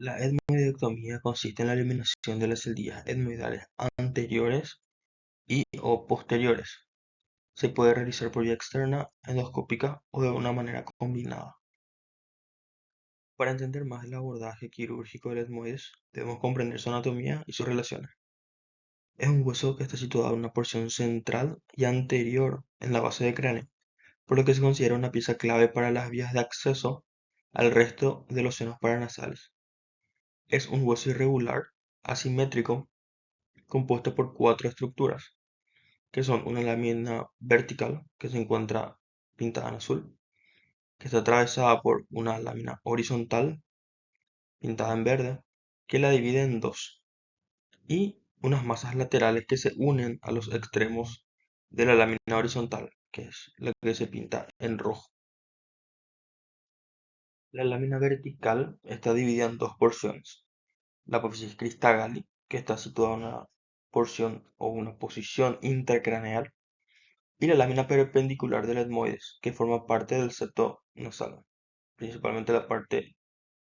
La etmoidectomía consiste en la eliminación de las celdillas etmoidales anteriores y o posteriores. Se puede realizar por vía externa, endoscópica o de una manera combinada. Para entender más el abordaje quirúrgico del etmoides, debemos comprender su anatomía y sus relaciones. Es un hueso que está situado en una porción central y anterior en la base del cráneo, por lo que se considera una pieza clave para las vías de acceso al resto de los senos paranasales. Es un hueso irregular, asimétrico, compuesto por cuatro estructuras, que son una lámina vertical, que se encuentra pintada en azul, que está atravesada por una lámina horizontal, pintada en verde, que la divide en dos, y unas masas laterales que se unen a los extremos de la lámina horizontal, que es la que se pinta en rojo. La lámina vertical está dividida en dos porciones. La apófisis cristagali, que está situada en una porción o una posición intercraneal, y la lámina perpendicular del etmoides, que forma parte del septo nasal, principalmente la parte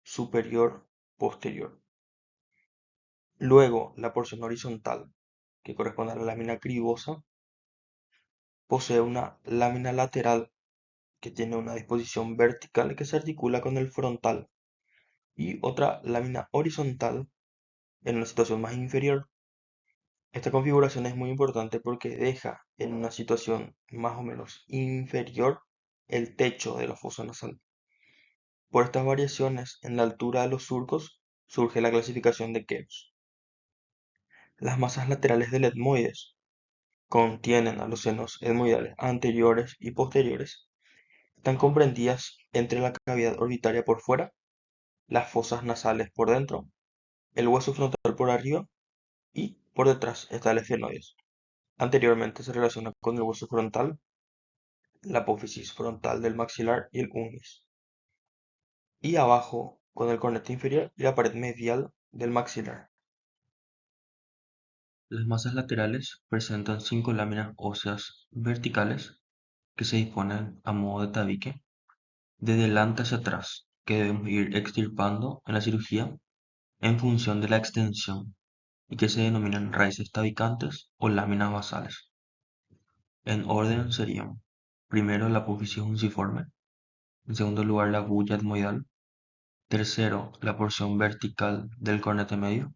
superior posterior. Luego, la porción horizontal, que corresponde a la lámina cribosa, posee una lámina lateral que tiene una disposición vertical que se articula con el frontal y otra lámina horizontal en una situación más inferior. Esta configuración es muy importante porque deja en una situación más o menos inferior el techo de la fosa nasal. Por estas variaciones en la altura de los surcos surge la clasificación de Keops. Las masas laterales del etmoides contienen a los senos etmoidales anteriores y posteriores. Están comprendidas entre la cavidad orbitaria por fuera, las fosas nasales por dentro, el hueso frontal por arriba y por detrás está el esfenoides. Anteriormente se relaciona con el hueso frontal, la apófisis frontal del maxilar y el unguis. Y abajo con el cornete inferior y la pared medial del maxilar. Las masas laterales presentan 5 láminas óseas verticales que se disponen a modo de tabique de delante hacia atrás, que debemos ir extirpando en la cirugía en función de la extensión y que se denominan raíces tabicantes o láminas basales. En orden serían: primero la apófisis unciforme, en segundo lugar la bulla etmoidal, tercero la porción vertical del cornete medio,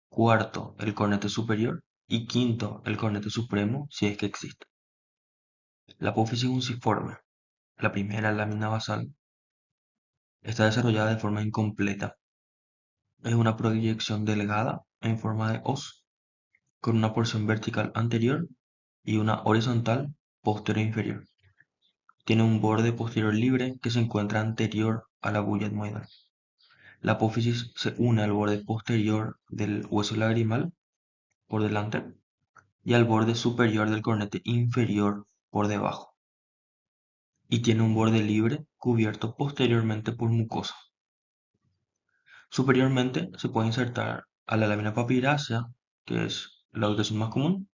cuarto el cornete superior y quinto el cornete supremo si es que existe. La apófisis unciforme, la primera lámina basal, está desarrollada de forma incompleta. Es una proyección delgada en forma de hoz, con una porción vertical anterior y una horizontal posterior e inferior. Tiene un borde posterior libre que se encuentra anterior a la bulla etmoidal. La apófisis se une al borde posterior del hueso lagrimal por delante y al borde superior del cornete inferior por debajo, y tiene un borde libre cubierto posteriormente por mucosa. Superiormente se puede insertar a la lámina papirácea, que es la ubicación más común,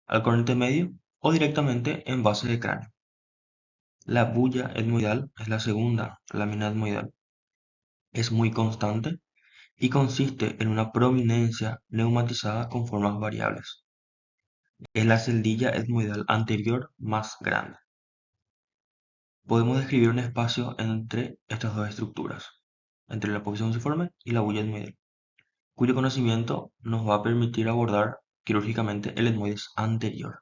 al cornete medio o directamente en base de cráneo. La bulla etmoidal es la segunda lámina etmoidal. Es muy constante y consiste en una prominencia neumatizada con formas variables. Es la celdilla etmoidal anterior más grande. Podemos describir un espacio entre estas dos estructuras, entre la posición fusiforme y la bulla etmoidal, cuyo conocimiento nos va a permitir abordar quirúrgicamente el etmoides anterior.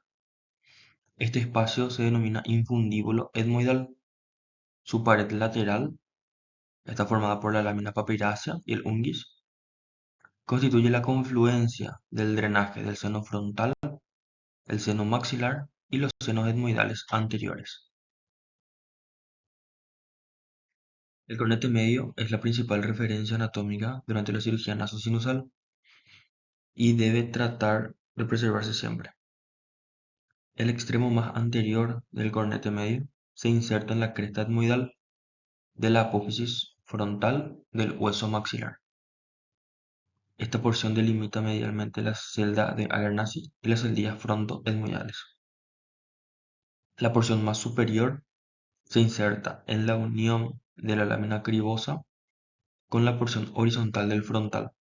Este espacio se denomina infundíbulo etmoidal. Su pared lateral está formada por la lámina papirácea y el unguis. Constituye la confluencia del drenaje del seno frontal, el seno maxilar y los senos etmoidales anteriores. El cornete medio es la principal referencia anatómica durante la cirugía nasosinusal y debe tratar de preservarse siempre. El extremo más anterior del cornete medio se inserta en la cresta etmoidal de la apófisis frontal del hueso maxilar. Esta porción delimita medialmente la celda de Abernathy y las celdillas frontoetmoidales. La porción más superior se inserta en la unión de la lámina cribosa con la porción horizontal del frontal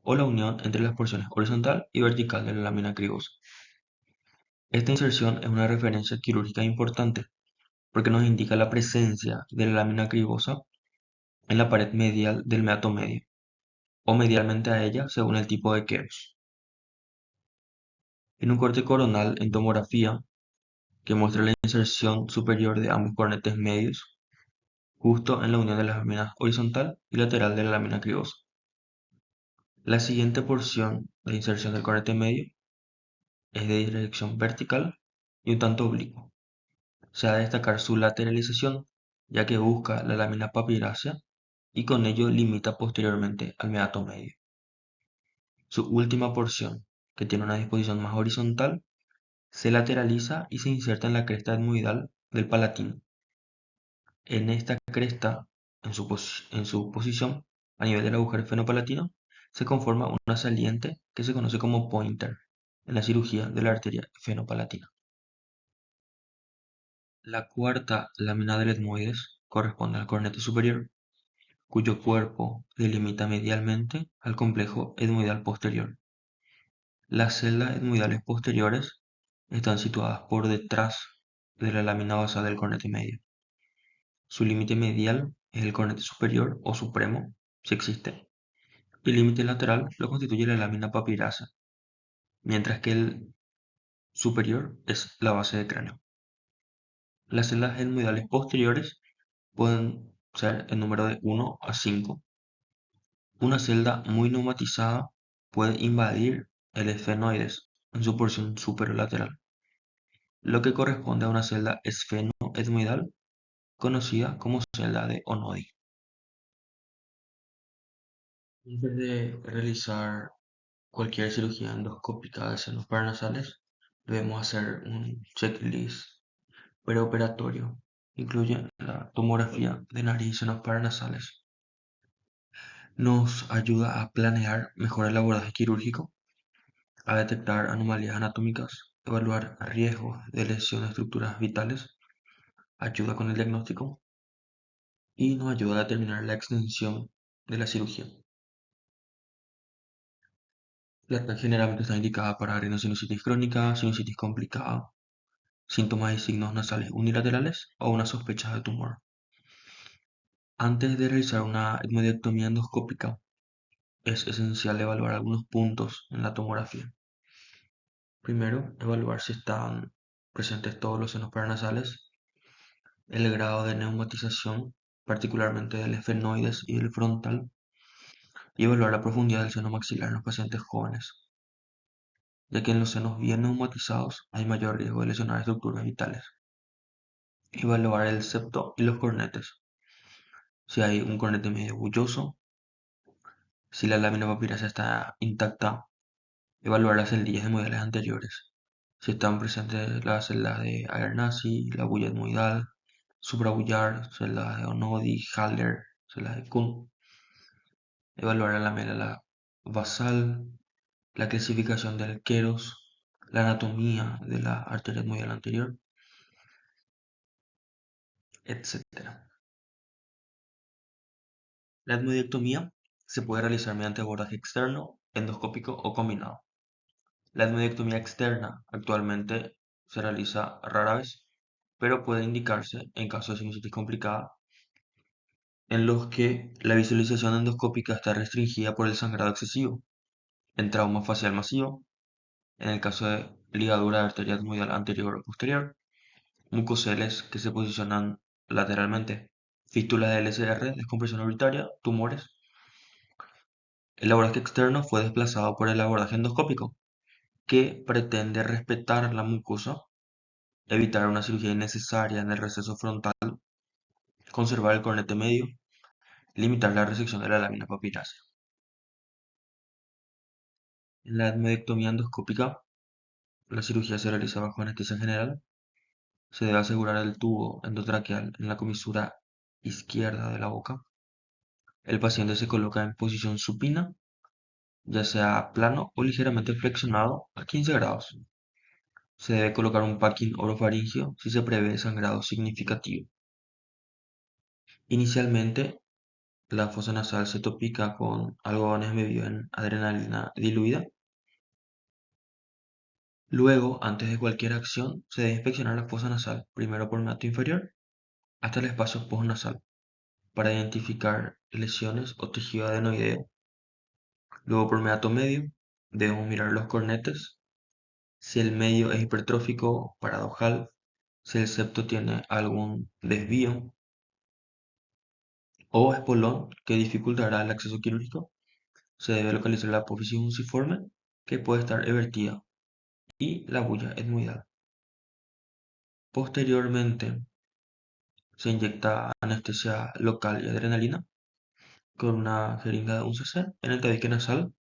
o la unión entre las porciones horizontal y vertical de la lámina cribosa. Esta inserción es una referencia quirúrgica importante porque nos indica la presencia de la lámina cribosa en la pared medial del meato medio o medialmente a ella según el tipo de querus. En un corte coronal en tomografía que muestra la inserción superior de ambos cornetes medios justo en la unión de las láminas horizontal y lateral de la lámina cribosa. La siguiente porción de inserción del cornete medio es de dirección vertical y un tanto oblicuo. Se ha de destacar su lateralización, ya que busca la lámina papirácea y con ello limita posteriormente al meato medio. Su última porción, que tiene una disposición más horizontal, se lateraliza y se inserta en la cresta etmoidal del palatino. En esta cresta, en su posición, a nivel del agujero fenopalatino, se conforma una saliente que se conoce como pointer en la cirugía de la arteria fenopalatina. La cuarta lámina del etmoides corresponde al cornete superior, cuyo cuerpo delimita medialmente al complejo etmoidal posterior. Las celdas etmoidales posteriores están situadas por detrás de la lámina basal del cornete medio. Su límite medial es el cornete superior o supremo, si existe, y el límite lateral lo constituye la lámina papirácea, mientras que el superior es la base de cráneo. Las celdas etmoidales posteriores pueden ser en número de 1 a 5. Una celda muy neumatizada puede invadir el esfenoides en su porción superolateral, lo que corresponde a una celda esfenoetmoidal conocida como celda de Onodi. Antes de realizar cualquier cirugía endoscópica de senos paranasales, debemos hacer un checklist preoperatorio. Incluye la tomografía de nariz y senos paranasales. Nos ayuda a planear mejor el abordaje quirúrgico, a detectar anomalías anatómicas, evaluar riesgos de lesión de estructuras vitales, ayuda con el diagnóstico y nos ayuda a determinar la extensión de la cirugía. La TAC generalmente está indicada para rhinosinusitis crónica, sinusitis complicada, síntomas y signos nasales unilaterales o una sospecha de tumor. Antes de realizar una etmodectomía endoscópica, es esencial evaluar algunos puntos en la tomografía. Primero, evaluar si están presentes todos los senos paranasales, el grado de neumatización, particularmente del esfenoides y del frontal, y evaluar la profundidad del seno maxilar en los pacientes jóvenes, ya que en los senos bien neumatizados hay mayor riesgo de lesionar estructuras vitales. Evaluar el septo y los cornetes, si hay un cornete medio bulloso, si la lámina papirácea está intacta, evaluar las celdillas etmoidales anteriores, si están presentes las celdas de Abernathy, la bulla etmoidal, suprabullar, celdas de Onodi, Haller, celdas de Kuhn. Evaluar la lamela basal, la clasificación del Keros, la anatomía de la arteria etmoidal anterior, etc. La etmodectomía se puede realizar mediante abordaje externo, endoscópico o combinado. La etmodectomía externa actualmente se realiza rara vez, pero puede indicarse en casos de sinusitis complicada en los que la visualización endoscópica está restringida por el sangrado excesivo, en trauma facial masivo, en el caso de ligadura de arteria etmoidal anterior o posterior, mucoceles que se posicionan lateralmente, fístulas de LCR, descompresión orbitaria, tumores. El abordaje externo fue desplazado por el abordaje endoscópico, que pretende respetar la mucosa, evitar una cirugía innecesaria en el receso frontal, conservar el cornete medio, limitar la resección de la lámina papirácea. En la etmodectomía endoscópica, la cirugía se realiza bajo anestesia general. Se debe asegurar el tubo endotraqueal en la comisura izquierda de la boca. El paciente se coloca en posición supina, ya sea plano o ligeramente flexionado a 15 grados. Se debe colocar un packing orofaringeo si se prevé sangrado significativo. Inicialmente, La fosa nasal se topica con algodones embebidos en adrenalina diluida. Luego, antes de cualquier acción, se debe inspeccionar la fosa nasal, primero por meato inferior hasta el espacio postnasal, para identificar lesiones o tejido adenoideo. Luego por meato medio, debemos mirar los cornetes, si el medio es hipertrófico o paradojal, si el septo tiene algún desvío o espolón que dificultará el acceso quirúrgico. Se debe localizar la apófisis fusiforme, que puede estar evertida, y la bulla etmoidal. Posteriormente, se inyecta anestesia local y adrenalina con una jeringa de 1 cc en el tabique nasal,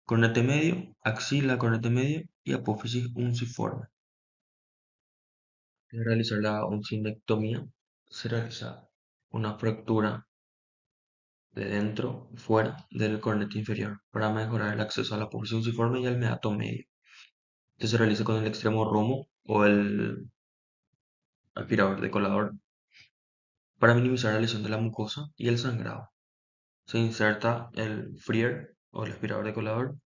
cornete medio, axila, cornete medio y apófisis unciforme. Al realizar la uncinectomía, se realiza una fractura de dentro fuera del cornete inferior para mejorar el acceso a la apófisis unciforme y al meato medio, que se realiza con el extremo romo o el aspirador de colador para minimizar la lesión de la mucosa y el sangrado. Se inserta el Frier o el aspirador de colador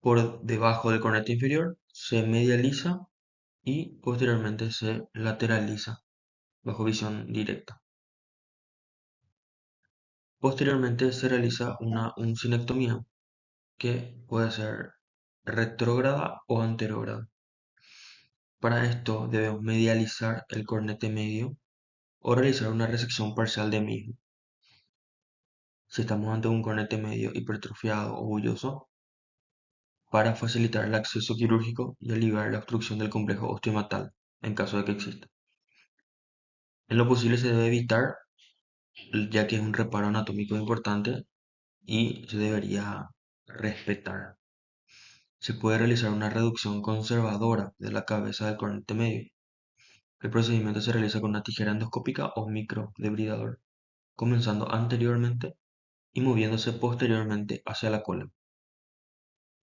por debajo del cornete inferior, se medializa y posteriormente se lateraliza bajo visión directa. Posteriormente se realiza una uncinectomía que puede ser retrógrada o anterógrada. Para esto debemos medializar el cornete medio o realizar una resección parcial de mismo. Si estamos ante un cornete medio hipertrofiado o bulloso, para facilitar el acceso quirúrgico y aliviar la obstrucción del complejo osteomatal, en caso de que exista. En lo posible se debe evitar, ya que es un reparo anatómico importante y se debería respetar. Se puede realizar una reducción conservadora de la cabeza del cornete medio. El procedimiento se realiza con una tijera endoscópica o microdebridador, comenzando anteriormente y moviéndose posteriormente hacia la cola.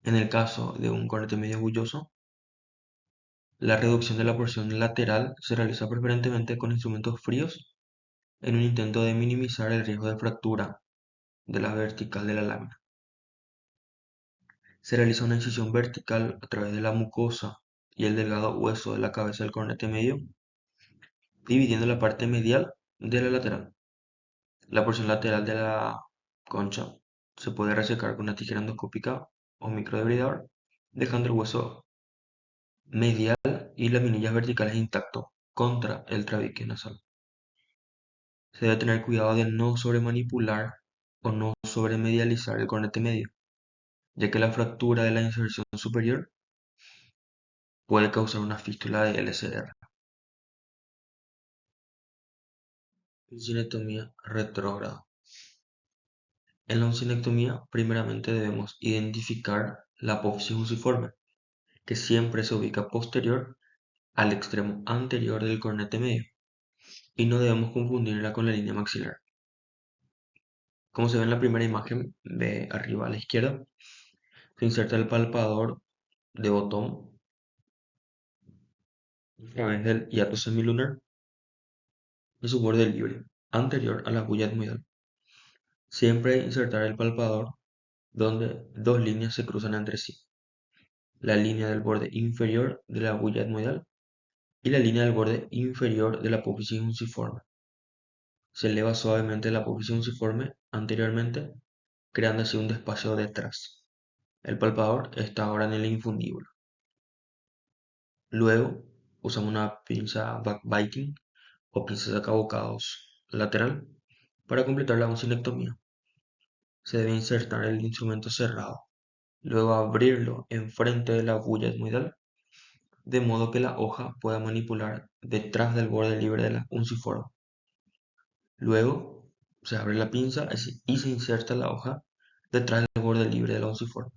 En el caso de un cornete medio bulloso, la reducción de la porción lateral se realiza preferentemente con instrumentos fríos en un intento de minimizar el riesgo de fractura de la vertical de la lámina. Se realiza una incisión vertical a través de la mucosa y el delgado hueso de la cabeza del cornete medio, dividiendo la parte medial de la lateral. La porción lateral de la concha se puede resecar con una tijera endoscópica o microdebridador, dejando el hueso medial y las minillas verticales intactos contra el trabeque nasal. Se debe tener cuidado de no sobremanipular o no sobremedializar el cornete medio, ya que la fractura de la inserción superior puede causar una fístula de LCR. Uncinectomía retrógrada. En la uncinectomía, primeramente debemos identificar la apófisis fusiforme, que siempre se ubica posterior al extremo anterior del cornete medio, y no debemos confundirla con la línea maxilar. Como se ve en la primera imagen de arriba a la izquierda, se inserta el palpador de botón a través del hiato semilunar y su borde libre, anterior a la bulla etmoidal. Siempre insertar el palpador donde dos líneas se cruzan entre sí: la línea del borde inferior de la bulla etmoidal y la línea del borde inferior de la apófisis fusiforme. Se eleva suavemente la apófisis fusiforme anteriormente, creando así un despacio detrás. El palpador está ahora en el infundíbulo. Luego, usamos una pinza backbiting o pinza sacabocados lateral para completar la uncinectomía. Se debe insertar el instrumento cerrado, luego abrirlo enfrente de la bulla etmoidal, de modo que la hoja pueda manipular detrás del borde libre de la unciforme. Luego se abre la pinza y se inserta la hoja detrás del borde libre de la unciforme.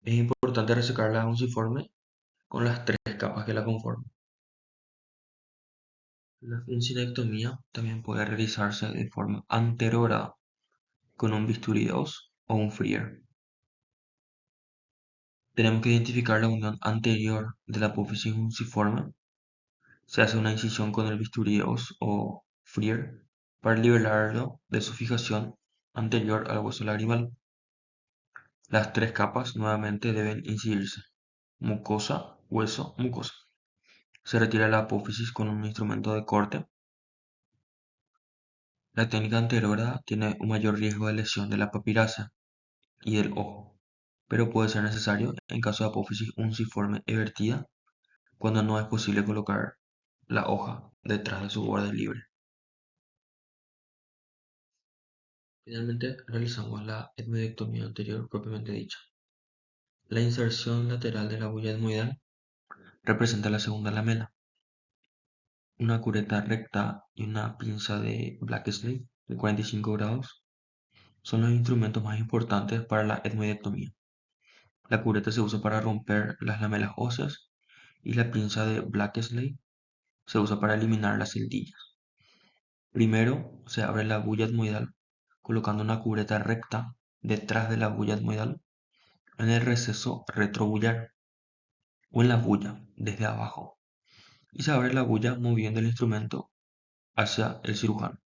Es importante resecar la unciforme con las tres capas que la conforman. La uncinectomía también puede realizarse de forma anterógrada con un bisturí 2 o un Frier. Tenemos que identificar la unión anterior de la apófisis unciforme. Se hace una incisión con el bisturí 2 o Frier para liberarlo de su fijación anterior al hueso lagrimal. Las tres capas nuevamente deben incidirse: mucosa, hueso, mucosa. Se retira la apófisis con un instrumento de corte. La técnica anterior tiene un mayor riesgo de lesión de la papiracea y del ojo, pero puede ser necesario en caso de apófisis unciforme evertida, cuando no es posible colocar la hoja detrás de su borde libre. Finalmente, realizamos la etmoidectomía anterior propiamente dicha. La inserción lateral de la bulla etmoidal representa la segunda lamela. Una cureta recta y una pinza de Blacksley de 45 grados son los instrumentos más importantes para la etmoidectomía. La cureta se usa para romper las lamelas óseas y la pinza de Blacksley se usa para eliminar las celdillas. Primero se abre la bulla etmoidal colocando una cureta recta detrás de la bulla etmoidal en el receso retrobullar o en la bulla desde abajo, y se abre la bulla moviendo el instrumento hacia el cirujano.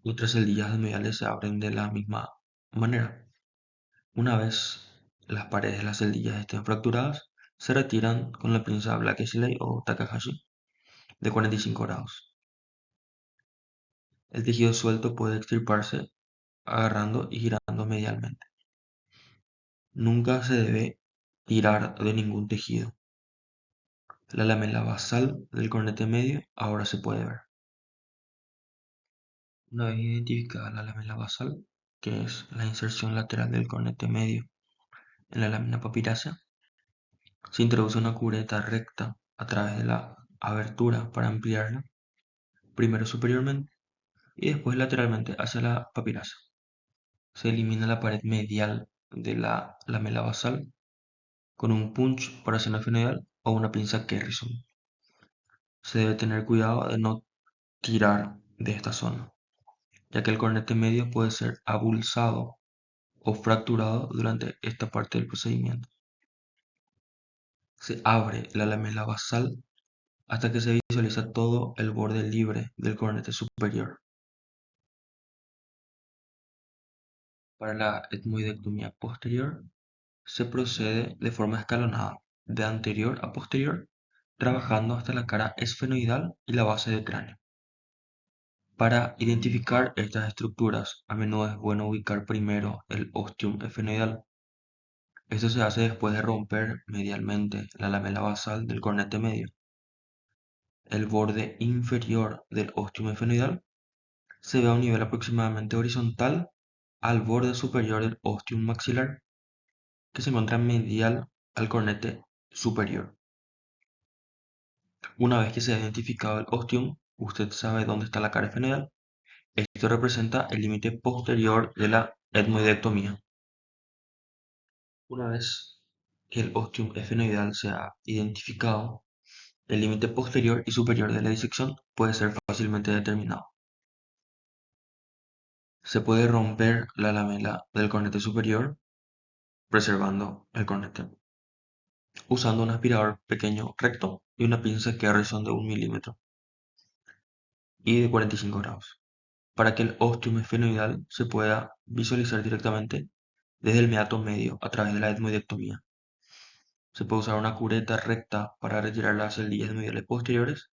Otras celdillas etmoidales se abren de la misma manera. Una vez las paredes de las celdillas estén fracturadas, se retiran con la pinza Blacksley o Takahashi de 45 grados. El tejido suelto puede extirparse agarrando y girando medialmente. Nunca se debe tirar de ningún tejido. La lamela basal del cornete medio ahora se puede ver. Una vez identificada la lamela basal, que es la inserción lateral del cornete medio en la lámina papirácea, se introduce una cureta recta a través de la abertura para ampliarla, primero superiormente y después lateralmente hacia la papirácea. Se elimina la pared medial de la lamela basal con un punch por acción fenoidal o una pinza Kerrison. Se debe tener cuidado de no tirar de esta zona, ya que el cornete medio puede ser abulsado o fracturado durante esta parte del procedimiento. Se abre la lamela basal hasta que se visualiza todo el borde libre del cornete superior. Para la etmoidectomía posterior, se procede de forma escalonada, de anterior a posterior, trabajando hasta la cara esfenoidal y la base del cráneo. Para identificar estas estructuras, a menudo es bueno ubicar primero el ostium esfenoidal. Esto se hace después de romper medialmente la lamela basal del cornete medio. El borde inferior del ostium esfenoidal se ve a un nivel aproximadamente horizontal al borde superior del ostium maxilar, que se encuentra medial al cornete superior. Una vez que se ha identificado el ostium, usted sabe dónde está la cara esfenoidal. Esto representa el límite posterior de la etmoidectomía. Una vez que el ostium esfenoidal se ha identificado, el límite posterior y superior de la disección puede ser fácilmente determinado. Se puede romper la lamela del cornete superior, preservando el cornete, usando un aspirador pequeño recto y una pinza Kerrison de 1 milímetro y de 45 grados, para que el ostium esfenoidal se pueda visualizar directamente desde el meato medio a través de la etmoidectomía. Se puede usar una cureta recta para retirar las celdillas mediales posteriores,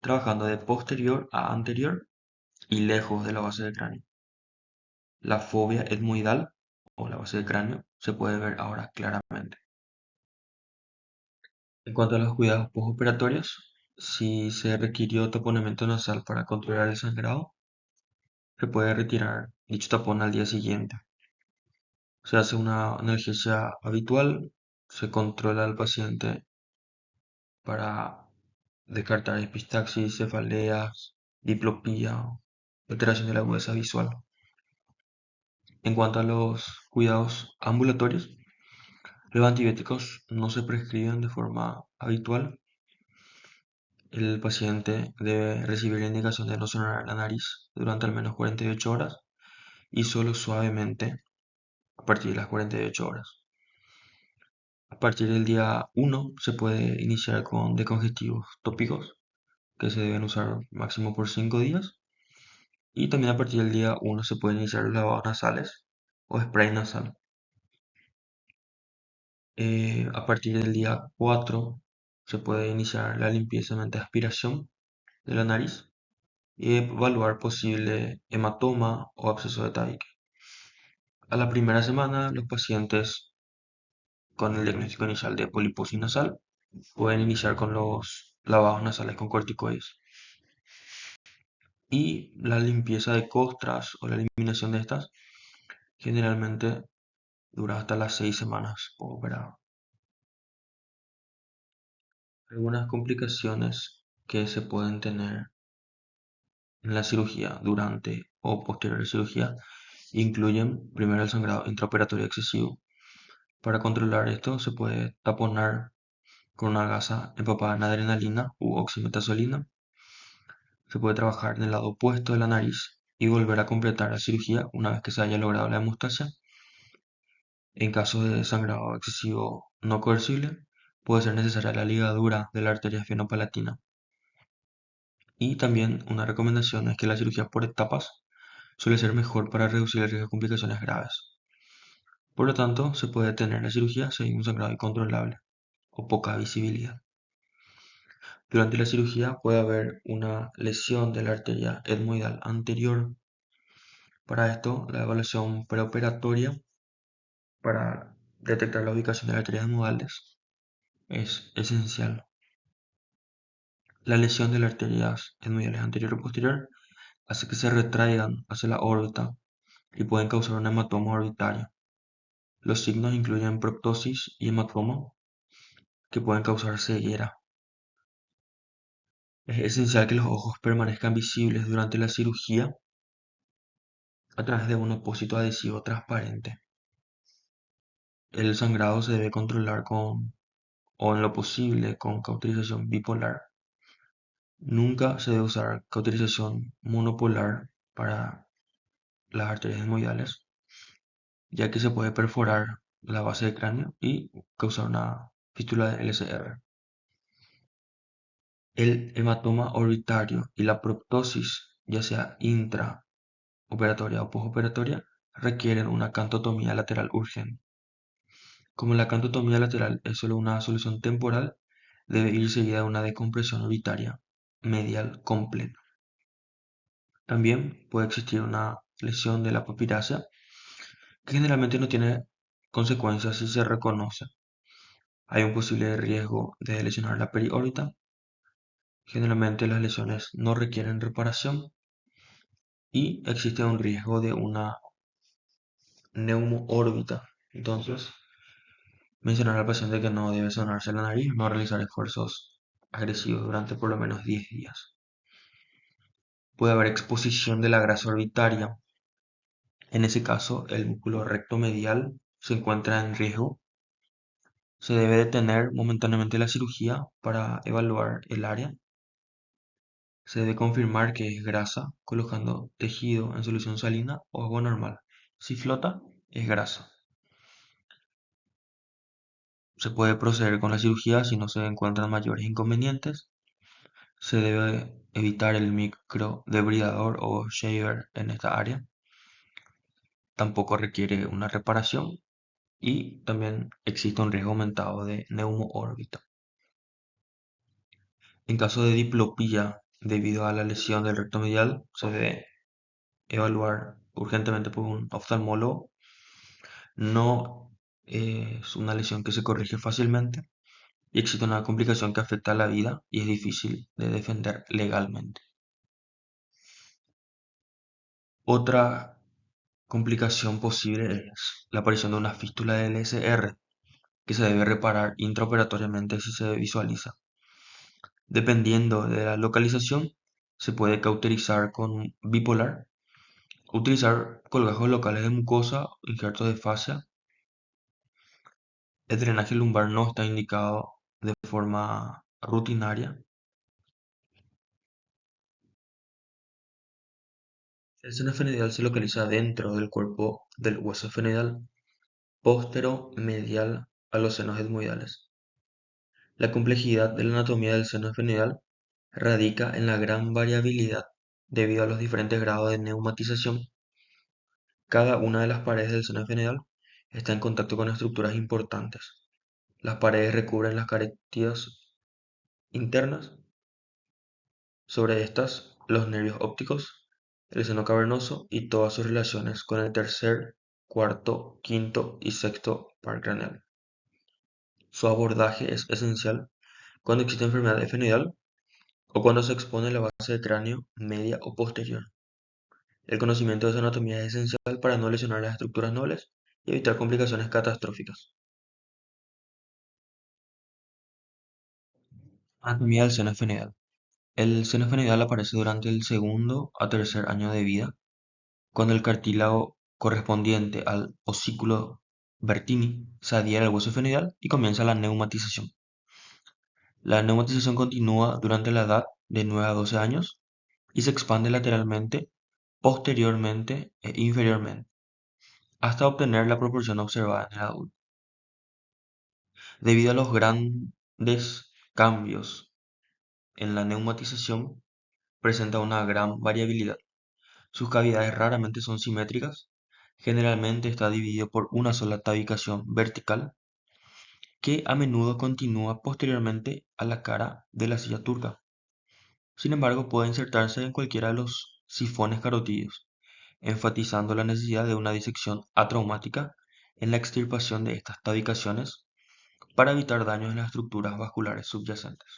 trabajando de posterior a anterior y lejos de la base del cráneo. La fobia etmoidal o la base del cráneo se puede ver ahora claramente. En cuanto a los cuidados postoperatorios, si se requirió taponamiento nasal para controlar el sangrado, se puede retirar dicho tapón al día siguiente. Se hace una analgesia habitual, se controla al paciente para descartar epistaxis, cefaleas, diplopía, alteración de la agudeza visual. En cuanto a los cuidados ambulatorios, los antibióticos no se prescriben de forma habitual. El paciente debe recibir la indicación de no sonar la nariz durante al menos 48 horas y solo suavemente a partir de las 48 horas. A partir del día 1 se puede iniciar con decongestivos tópicos que se deben usar máximo por 5 días. Y también a partir del día 1 se pueden iniciar los lavados nasales o spray nasal. A partir del día 4 se puede iniciar la limpieza mediante aspiración de la nariz y evaluar posible hematoma o absceso de tabique. A la primera semana, los pacientes con el diagnóstico inicial de poliposis nasal pueden iniciar con los lavados nasales con corticoides. Y la limpieza de costras o la eliminación de estas generalmente dura hasta las 6 semanas postoperado. Algunas complicaciones que se pueden tener en la cirugía durante o posterior a la cirugía incluyen primero el sangrado intraoperatorio excesivo. Para controlar esto se puede taponar con una gasa empapada en adrenalina u oximetazolina. Se puede trabajar en el lado opuesto de la nariz y volver a completar la cirugía una vez que se haya logrado la hemostasia. En caso de sangrado excesivo no coercible, puede ser necesaria la ligadura de la arteria esfenopalatina. Y también una recomendación es que la cirugía por etapas suele ser mejor para reducir el riesgo de complicaciones graves. Por lo tanto, se puede detener la cirugía si hay un sangrado incontrolable o poca visibilidad. Durante la cirugía puede haber una lesión de la arteria etmoidal anterior. Para esto, la evaluación preoperatoria para detectar la ubicación de las arterias etmoidales es esencial. La lesión de las arterias etmoidales anterior o posterior hace que se retraigan hacia la órbita y pueden causar un hematoma orbitario. Los signos incluyen proptosis y hematoma que pueden causar ceguera. Es esencial que los ojos permanezcan visibles durante la cirugía a través de un apósito adhesivo transparente. El sangrado se debe controlar o en lo posible con cauterización bipolar. Nunca se debe usar cauterización monopolar para las arterias etmoidales, ya que se puede perforar la base del cráneo y causar una fístula de LCR. El hematoma orbitario y la proptosis, ya sea intraoperatoria o postoperatoria, requieren una cantotomía lateral urgente. Como la cantotomía lateral es solo una solución temporal, debe ir seguida de una decompresión orbitaria medial completa. También puede existir una lesión de la papiracia, que generalmente no tiene consecuencias si se reconoce. Hay un posible riesgo de lesionar la periórbita. Generalmente las lesiones no requieren reparación y existe un riesgo de una neumoórbita. Entonces, mencionar al paciente que no debe sonarse la nariz, no realizar esfuerzos agresivos durante por lo menos 10 días. Puede haber exposición de la grasa orbitaria. En ese caso, el músculo recto medial se encuentra en riesgo. Se debe detener momentáneamente la cirugía para evaluar el área. Se debe confirmar que es grasa colocando tejido en solución salina o agua normal. Si flota, es grasa. Se puede proceder con la cirugía si no se encuentran mayores inconvenientes. Se debe evitar el microdebridador o shaver en esta área. Tampoco requiere una reparación y también existe un riesgo aumentado de neumoórbita. En caso de diplopía debido a la lesión del recto medial, se debe evaluar urgentemente por un oftalmólogo. No es una lesión que se corrige fácilmente y existe una complicación que afecta a la vida y es difícil de defender legalmente. Otra complicación posible es la aparición de una fístula de LSR que se debe reparar intraoperatoriamente si se visualiza. Dependiendo de la localización, se puede cauterizar con bipolar, utilizar colgajos locales de mucosa, injertos de fascia. El drenaje lumbar no está indicado de forma rutinaria. El seno esfenoidal se localiza dentro del cuerpo del hueso esfenoidal, postero-medial a los senos etmoidales. La complejidad de la anatomía del seno esfenoidal radica en la gran variabilidad debido a los diferentes grados de neumatización. Cada una de las paredes del seno esfenoidal está en contacto con estructuras importantes. Las paredes recubren las carótidas internas. Sobre estas, los nervios ópticos, el seno cavernoso y todas sus relaciones con el tercer, cuarto, quinto y sexto par craneal. Su abordaje es esencial cuando existe enfermedad esfenoidal o cuando se expone la base del cráneo media o posterior. El conocimiento de su anatomía es esencial para no lesionar las estructuras nobles y evitar complicaciones catastróficas. Anatomía del seno esfenoidal. El seno esfenoidal aparece durante el segundo a tercer año de vida, cuando el cartílago correspondiente al osículo Bertini se adhiere al hueso esfenoidal y comienza la neumatización. La neumatización continúa durante la edad de 9 a 12 años y se expande lateralmente, posteriormente e inferiormente, hasta obtener la proporción observada en el adulto. Debido a los grandes cambios en la neumatización, presenta una gran variabilidad. Sus cavidades raramente son simétricas, generalmente está dividido por una sola tabicación vertical que a menudo continúa posteriormente a la cara de la silla turca. Sin embargo, puede insertarse en cualquiera de los sifones carotídeos, enfatizando la necesidad de una disección atraumática en la extirpación de estas tabicaciones para evitar daños en las estructuras vasculares subyacentes.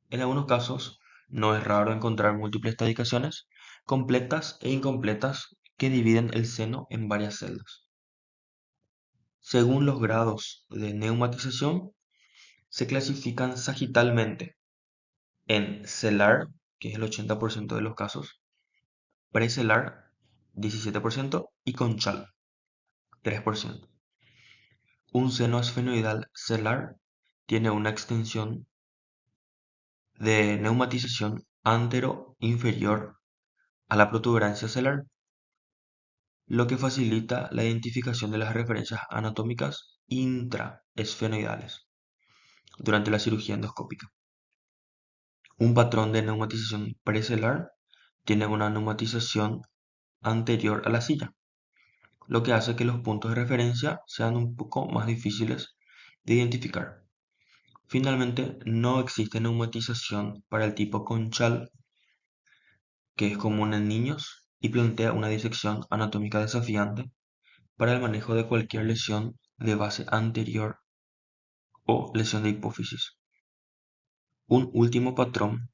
En algunos casos, no es raro encontrar múltiples tabicaciones completas e incompletas que dividen el seno en varias celdas. Según los grados de neumatización, se clasifican sagitalmente en celar, que es el 80% de los casos, precelar, 17%, y conchal, 3%. Un seno esfenoidal celar tiene una extensión de neumatización antero-inferior a la protuberancia celar, lo que facilita la identificación de las referencias anatómicas intraesfenoidales durante la cirugía endoscópica. Un patrón de neumatización precelar tiene una neumatización anterior a la silla, lo que hace que los puntos de referencia sean un poco más difíciles de identificar. Finalmente, no existe neumatización para el tipo conchal, que es común en niños y plantea una disección anatómica desafiante para el manejo de cualquier lesión de base anterior o lesión de hipófisis. Un último patrón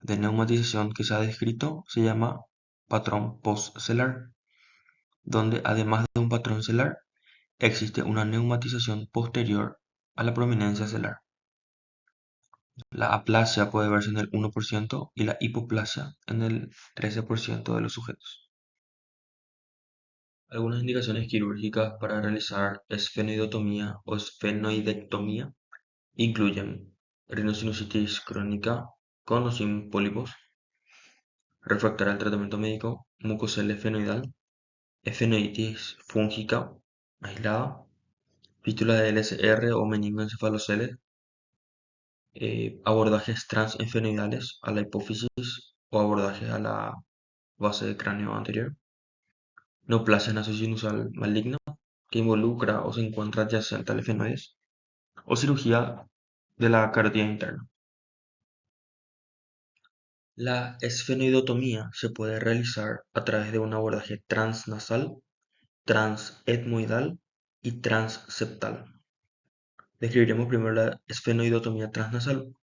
de neumatización que se ha descrito se llama patrón postcelar, donde además de un patrón celar, existe una neumatización posterior a la prominencia celar. La aplasia puede verse en el 1% y la hipoplasia en el 13% de los sujetos. Algunas indicaciones quirúrgicas para realizar esfenoidotomía o esfenoidectomía incluyen rinosinusitis crónica con o sin pólipos, refractaria al tratamiento médico, mucosal esfenoidal, esfenoiditis fúngica aislada, fístula de LSR o meningoencefaloceles, abordajes transesfenoidales a la hipófisis o abordajes a la base del cráneo anterior, neoplasia nasosinusal maligna que involucra o se encuentra adyacente al esfenoides, o cirugía de la carótida interna. La esfenoidotomía se puede realizar a través de un abordaje transnasal, transetmoidal y transseptal. Describiremos primero la esfenoidotomía transnasal.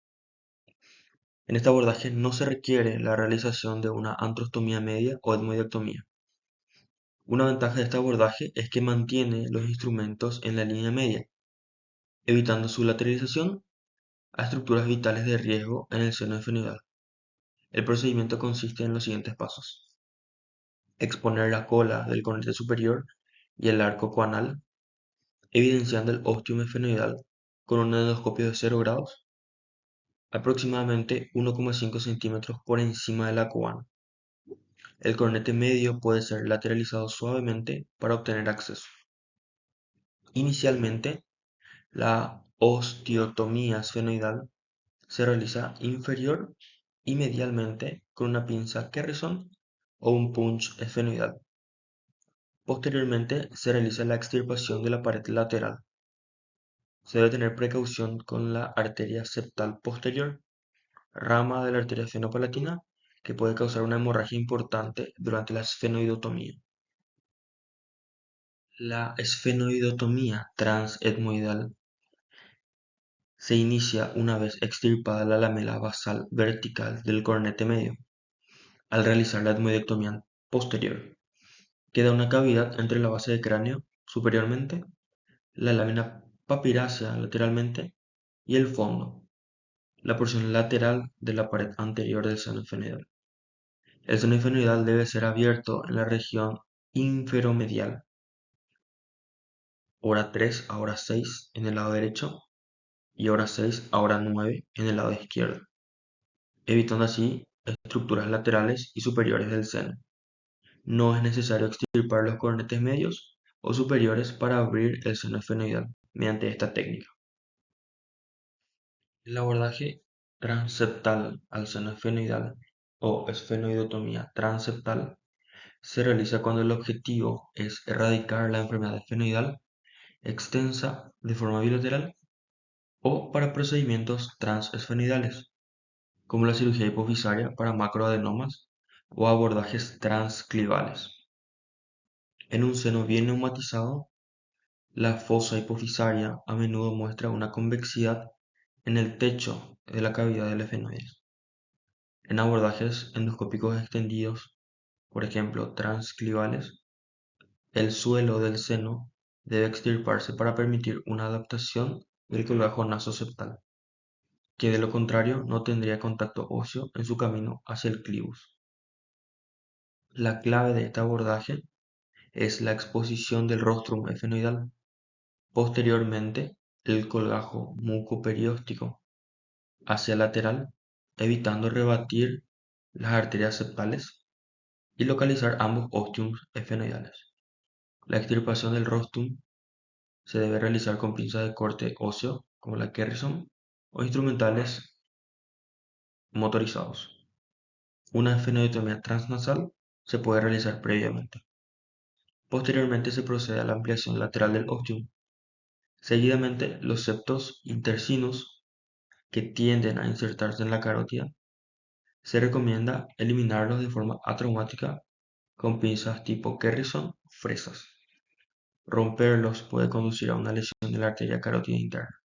En este abordaje no se requiere la realización de una antrostomía media o etmoidectomía. Una ventaja de este abordaje es que mantiene los instrumentos en la línea media, evitando su lateralización a estructuras vitales de riesgo en el seno esfenoidal. El procedimiento consiste en los siguientes pasos: exponer la cola del cornete superior y el arco coanal, evidenciando el ostium esfenoidal con un endoscopio de 0 grados, aproximadamente 1,5 centímetros por encima de la coana. El cornete medio puede ser lateralizado suavemente para obtener acceso. Inicialmente, la osteotomía esfenoidal Se realiza inferior y medialmente con una pinza Kerrison o un punch esfenoidal. Posteriormente se realiza la extirpación de la pared lateral. Se debe tener precaución con la arteria septal posterior, rama de la arteria esfenopalatina, que puede causar una hemorragia importante durante la esfenoidotomía. La esfenoidotomía transetmoidal se inicia una vez extirpada la lamela basal vertical del cornete medio. Al realizar la etmoidectomía posterior, queda una cavidad entre la base de cráneo superiormente, la lámina papirácea lateralmente y el fondo, la porción lateral de la pared anterior del seno esfenoidal. El seno esfenoidal debe ser abierto en la región inferomedial, hora 3 a hora 6 en el lado derecho y hora 6 a hora 9 en el lado izquierdo, evitando así estructuras laterales y superiores del seno. No es necesario extirpar los cornetes medios o superiores para abrir el seno esfenoidal mediante esta técnica. El abordaje transeptal al seno esfenoidal o esfenoidotomía transeptal se realiza cuando el objetivo es erradicar la enfermedad esfenoidal extensa de forma bilateral o para procedimientos transesfenoidales, como la cirugía hipofisaria para macroadenomas o abordajes transclivales. En un seno bien neumatizado, la fosa hipofisaria a menudo muestra una convexidad en el techo de la cavidad del esfenoides. En abordajes endoscópicos extendidos, por ejemplo transclivales, el suelo del seno debe extirparse para permitir una adaptación del colgajo nasoseptal, que de lo contrario no tendría contacto óseo en su camino hacia el clivus. La clave de este abordaje es la exposición del rostrum esfenoidal. Posteriormente, el colgajo mucoperióstico hacia lateral, evitando rebatir las arterias septales y localizar ambos ostiums esfenoidales. La extirpación del rostrum se debe realizar con pinzas de corte óseo, como la Kerrison, o instrumentales motorizados. Una esfenoidectomía transnasal se puede realizar previamente. Posteriormente se procede a la ampliación lateral del ostium. Seguidamente, los septos intersinus que tienden a insertarse en la carótida, se recomienda eliminarlos de forma atraumática con pinzas tipo Kerrison o fresas. Romperlos puede conducir a una lesión de la arteria carótida interna.